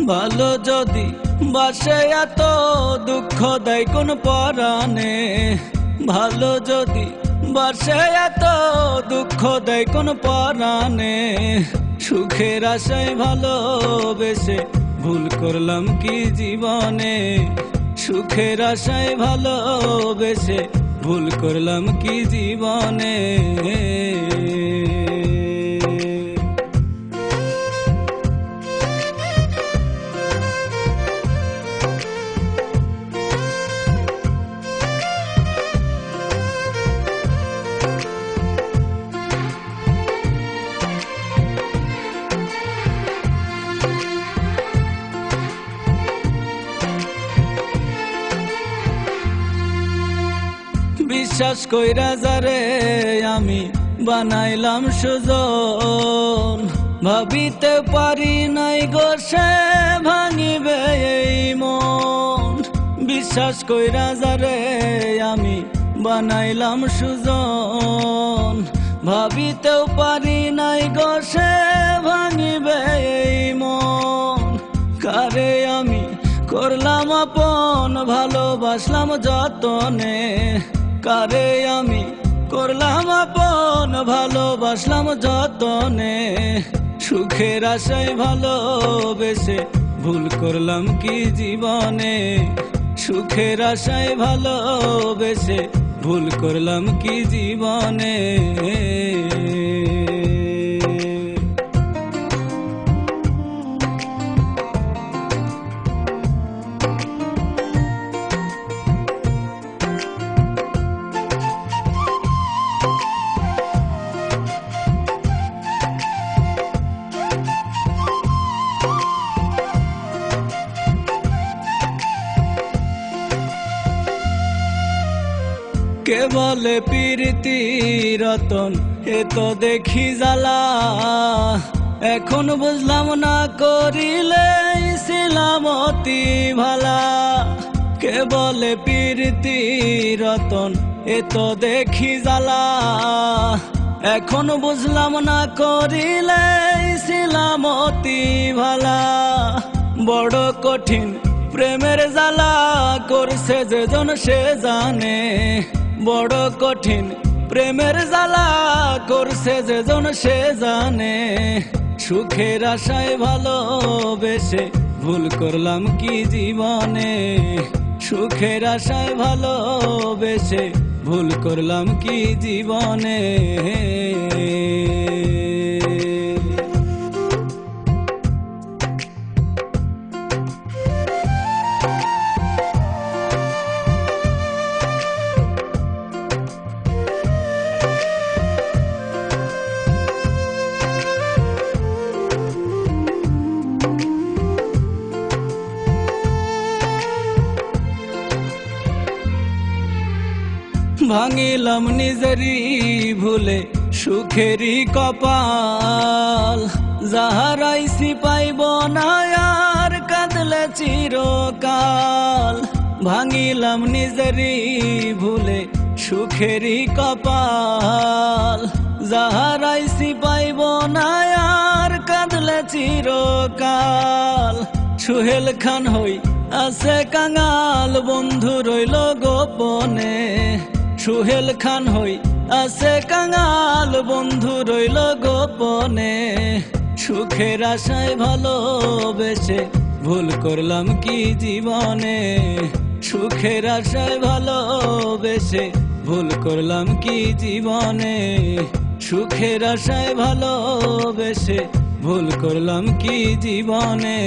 ভালো যদি বাসে এত দুঃখ দেয় কোন পরাণে, ভালো যদি বাসে এত দুঃখ দেয় কোন পরাণে, সুখের আশায় ভালোবেসে ভুল করলাম কি জীবনে, সুখের আশায় ভালোবেসে ভুল করলাম কি জীবনে। বিশ্বাস কইরা যারে আমি বানাইলাম সুজন, ভাবিতে পারি নাই গো সে ভাঙিবে এই মন। বিশ্বাস কইরা যারে আমি বানাইলাম সুজন, ভাবিতেও পারি নাই গো সে ভাঙিবে এই মন। কারে আমি করলাম আপন ভালোবাসলাম যতনে, কারে আমি করলাম আপন ভালোবাসলাম যতনে, সুখের আশায় ভালোবেসে ভুল করলাম কি জীবনে, সুখের আশায় ভালোবেসে ভুল করলাম কি জীবনে। কে বলে প্রীতি রতন এ তো দেখি জ্বালা, এখন বুঝলাম না করিলে ছিলাম অতি ভালা। কে বলে প্রীতি রতন এ তো দেখি জ্বালা, এখন বুঝলাম না করিলে ছিলাম অতি ভালা। বড় কঠিন প্রেমের জ্বালা করছে যেজন সে জানে, বড় কঠিন প্রেমের জ্বালা করছে যেজন সে জানে, সুখের আশায় ভালোবেসে ভুল করলাম কি জীবনে, সুখের আশায় ভালোবেসে ভুল করলাম কি জীবনে। ভাঙিলাম নিজেরই ভুলে সুখেরই কপাল, যাহারাইছি পাইব না আর কাঁদলে চিরকাল। ভাঙিলাম নিজেরই ভুলে সুখেরই কপাল, যাহারাইছি পাইব না আর কাঁদলে চিরকাল। সোহেল খান হই আছে কাঙাল বন্ধু রইল গোপনে, সোহেল খান হই আছে কাঙাল বন্ধু রইল গোপনে, সুখের আশায় ভালোবেসে ভুল করলাম কি জীবনে, সুখের আশায় ভালোবেসে ভুল করলাম কি জীবনে, সুখের আশায় ভালোবেসে ভুল করলাম কি জীবনে।